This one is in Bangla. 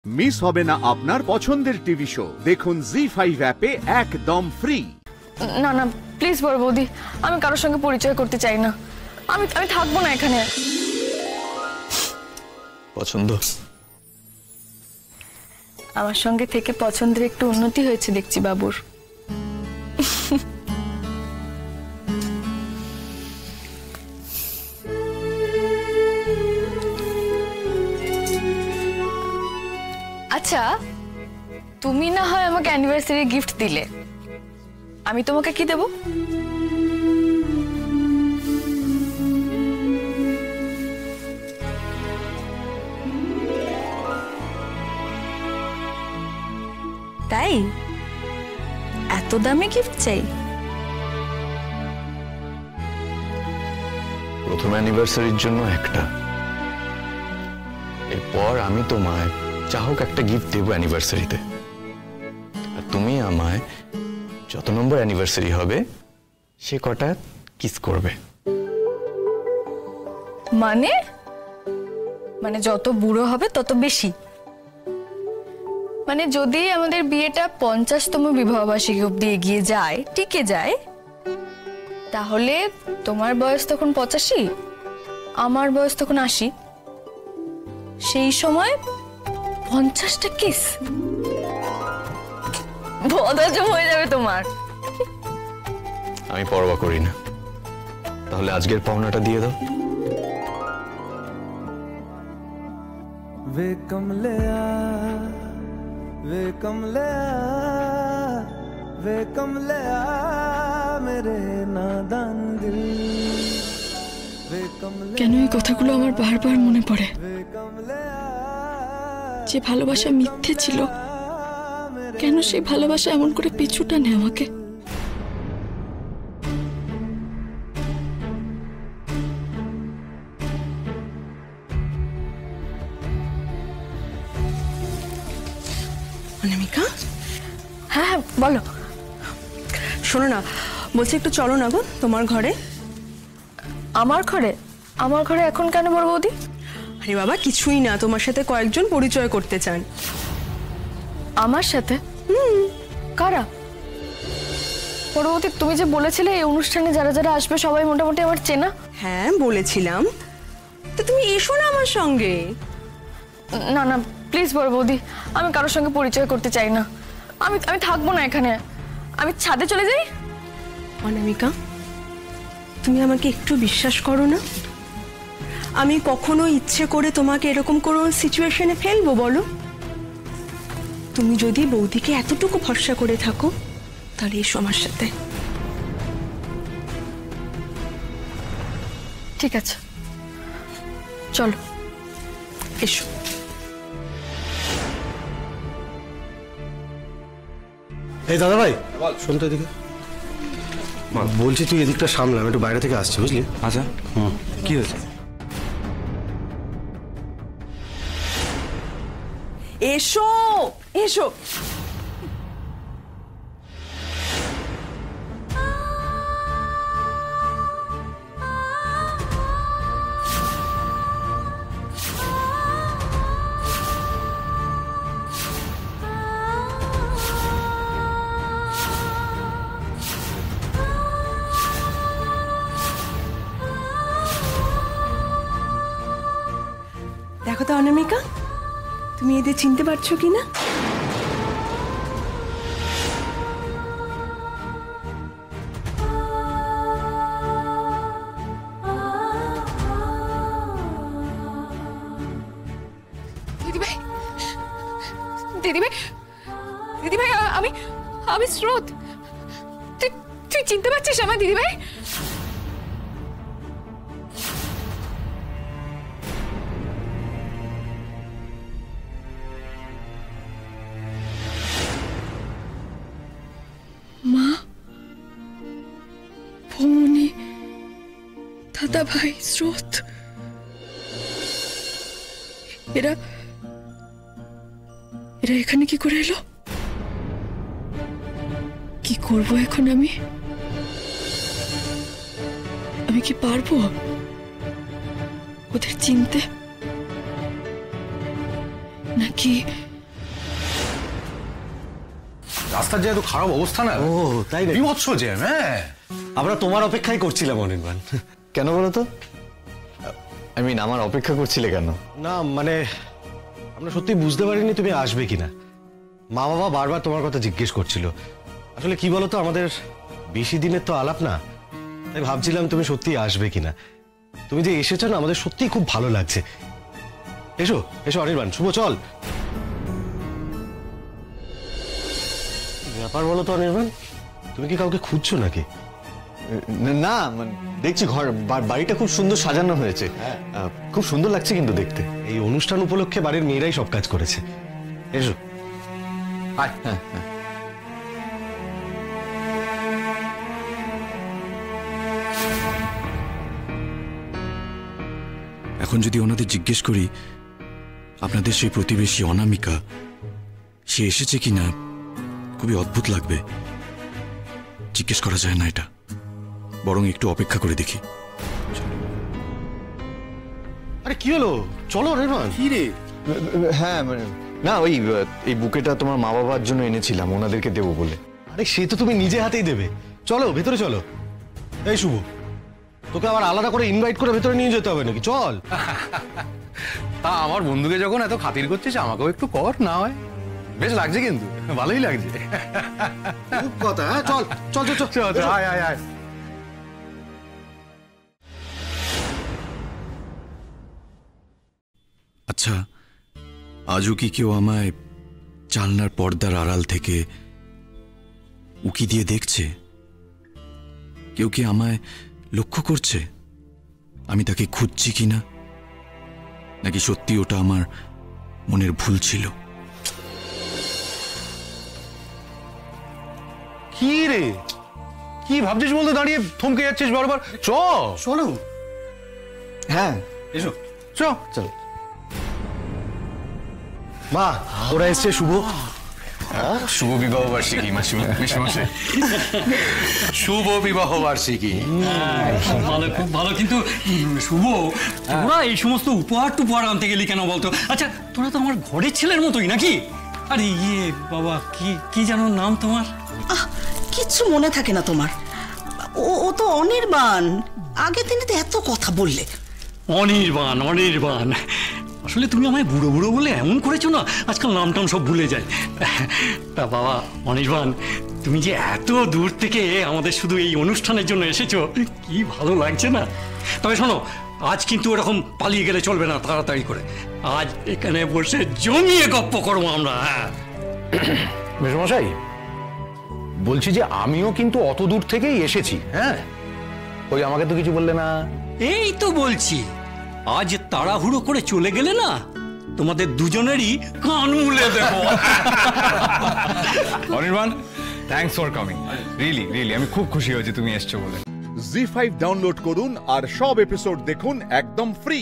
মিস হবে না আপনার পছন্দের টিভি শো। দেখুন জি5 অ্যাপে একদম ফ্রি। না না প্লিজ বড় বৌদি, আমি কারোর সঙ্গে পরিচয় করতে চাই না। আমি থাকবো না এখানে। পছন্দ? আমার সঙ্গে থেকে পছন্দের একটু উন্নতি হয়েছে দেখছি বাবুর। আচ্ছা, তুমি না হয় আমাকে অ্যানিভার্সারি গিফট দিলে, আমি তোমাকে কি দেব? তাই এত দামি গিফট চাই? প্রথম অ্যানিভার্সারির জন্য একটা, এরপর আমি তোমায় চাহক একটা গিফট দেবো অ্যানিভার্সারিতে, আর তুমি আমায় যত নম্বর অ্যানিভার্সারি হবে সে কটা কিস করবে। মানে মানে যত বুড়ো হবে তত বেশি? মানে যদি আমাদের বিয়েটা 50তম বিবাহবার্ষিকী অব্দি এগিয়ে যায়, টিকে যায়, তাহলে তোমার বয়স তখন 85, আমার বয়স তখন 80, সেই সময় 50টা কিস বদহজম হয়ে যাবে তোমার। আমি পরোয়া করি না, তাহলে আজকের পাওনাটা দিয়ে দাও। वे कमलिया मेरे नादान दिल। কেন এই কথাগুলো আমার বারবার মনে পড়ে? যে ভালোবাসা মিথ্যে ছিল, কেন সেই ভালোবাসা এমন করে পিছু টানে আমাকে? অনামিকা, হ্যাঁ হ্যাঁ বলো। শোনো না, বলছি একটু চলো না গো তোমার ঘরে। আমার ঘরে? আমার ঘরে এখন কেন বড় বৌদি? আরে বাবা কিছুই না, তোমার সাথে কয়েকজন পরিচয় করতে চান। আমার সাথে? কারা? বড় বৌদি তুমি যে বলেছিলে এই অনুষ্ঠানে যারা যারা আসবে সবাই মোটামুটি আমার চেনা। হ্যাঁ বলেছিলাম, তো তুমি এসো না আমার সঙ্গে। না না প্লিজ বড় বৌদি, আমি কারোর সঙ্গে পরিচয় করতে চাই না। আমি থাকবো না এখানে, আমি ছাদে চলে যাই। অনামিকা, তুমি আমাকে একটু বিশ্বাস করো না? আমি কখনো ইচ্ছে করে তোমাকে এরকম কোনো সিচুয়েশনে ফেলবো বলো? তুমি যদি বৌদিকে এতটুকু ভরসা করে থাকো তাহলে এসো আমার সাথে। ঠিক আছে চলো, এসো। এই দাদা ভাই, শোন তো এদিকে। বলছি তুই এদিকটা সামলা, আমি একটু বাইরে থেকে আসছি, বুঝলি? আচ্ছা, কি হয়েছে? এসো এসো। দেখো তো অনামিকা, তুমি এদের চিনতে পারছো কিনা? দিদিভাই দিদিভাই দিদিভাই, আমি স্রোত। তুই চিনতে পারছিস আমার দিদিভাই? মা, ভৌমনি, দাদা ভাই, স্রোত, এরা এখানে কি করে এলো? কি করব এখন আমি? কি পারবো ওদের চিনতে, নাকি রাস্তার যে এত খারাপ অবস্থা না, ও তাই না? বিভৎস জ্যাম। হ্যাঁ, আমরা তোমার অপেক্ষাই করছিলাম অনির্বাণ। কেন বলো তো? আই মিন, আমার অপেক্ষা করছিলে কেন? না মানে আমরা সত্যি বুঝতে পারিনি তুমি আসবে কিনা। মা বাবা বারবার তোমার কথা জিজ্ঞেস করছিল। আসলে কি বলতো, আমাদের বেশি দিনের তো আলাপ না, তাই ভাবছিলাম তুমি সত্যি আসবে কিনা। তুমি যে এসেছো না, আমাদের সত্যিই খুব ভালো লাগছে। এসো এসো অনির্বাণ, শুভ চল। ব্যাপার বলো তো অনির্বাণ, তুমি কি কাউকে খুঁজছো নাকি? না মানে দেখছি ঘর বাড়িটা খুব সুন্দর সাজানো হয়েছে, খুব সুন্দর লাগছে কিন্তু দেখতে। এই অনুষ্ঠান উপলক্ষে বাড়ির মেয়েরাই সব কাজ করেছে। এসো। আয়। হ্যাঁ, এখন যদি ওনাদের জিজ্ঞেস করি আপনাদের সেই প্রতিবেশী অনামিকা সে এসেছে কিনা, খুবই অদ্ভুত লাগবে। জিজ্ঞেস করা যায় না এটা, বরং একটু অপেক্ষা করে দেখি। আরে কি হলো, চলো অনির্বাণ। কি রে? হ্যাঁ মানে না, ওই এই বুকেটা তোমার মা বাবার জন্য এনেছিলাম, ওনাদেরকে দেবো বলে। আরে সে তো তুমি নিজে হাতেই দেবে। চলো ভেতরে চলো। এই শুভ, তোকে আবার আলাদা করে ইনভাইট করে ভেতরে নিয়ে যেতে হবে নাকি? চল। তা আমার বন্ধুকে যখন এত খাতির করছিস, আমাকেও একটু কর না হয়। বেশ লাগছে, কিন্তু ভালোই লাগছে। খুব কথা। চল চল চল চল। আয় আয় আয়। আচ্ছা, আজও কি কেউ আমায় জানলার পর্দার আড়াল থেকে উকি দিয়ে দেখছে? কেউ কি আমায় লক্ষ্য করছে? আমি তাকে খুঁজছি কিনা, নাকি সত্যি ওটা আমার মনের ভুল ছিল? কি রে, কি ভাবছিস বলতে দাঁড়িয়ে থমকে যাচ্ছিস বারবার? চলো। হ্যাঁ এসো, চল। মা, ওরা এসছে। শুভ শুভ বিবাহ বার্ষিকী মাসিমশাই। শুভ বিবাহ বার্ষিকী। ভালো, খুব ভালো। কিন্তু শুভ, তোরা এই সমস্ত উপহার টুপহার আনতে গেলি কেন বলতো? আচ্ছা, তোরা তো আমার ঘরের ছেলের মতোই নাকি? আরে ইয়ে বাবা, কি জানো নাম তোমার? কিচ্ছু মনে থাকে না তোমার? ও তো অনির্বাণ। আগে দিনে তো এত কথা বললে। অনির্বাণ। আসলে তুমি আমায় বুড়ো বুড়ো বলে এমন করেছো না, আজকাল নাম টাম সব ভুলে যায়। তা বাবা অনির্বাণ, তুমি যে এত দূর থেকে আমাদের শুধু এই অনুষ্ঠানের জন্য এসেছো, কি ভালো লাগছে না? তবে শোনো, আজ কিন্তু এরকম পালিয়ে গেলে চলবে না, তাড়াতাড়ি করে আজ এখানে বসে জমিয়ে গপ্প করবো আমরা। মেসমশাই, বলছি যে আমিও কিন্তু অত দূর থেকেই এসেছি। হ্যাঁ, ওই আমাকে তো কিছু বললে না। এই তো বলছি, আজ তাড়াহুড়ো করে চলে গেলে না, তোমাদের দুজনেরই কান মুলে দেব। Anirban, thanks for coming. Really আমি খুব খুশি হয়েছি তুমি এসছো বলে। জি5 ডাউনলোড করুন আর সব এপিসোড দেখুন একদম ফ্রি।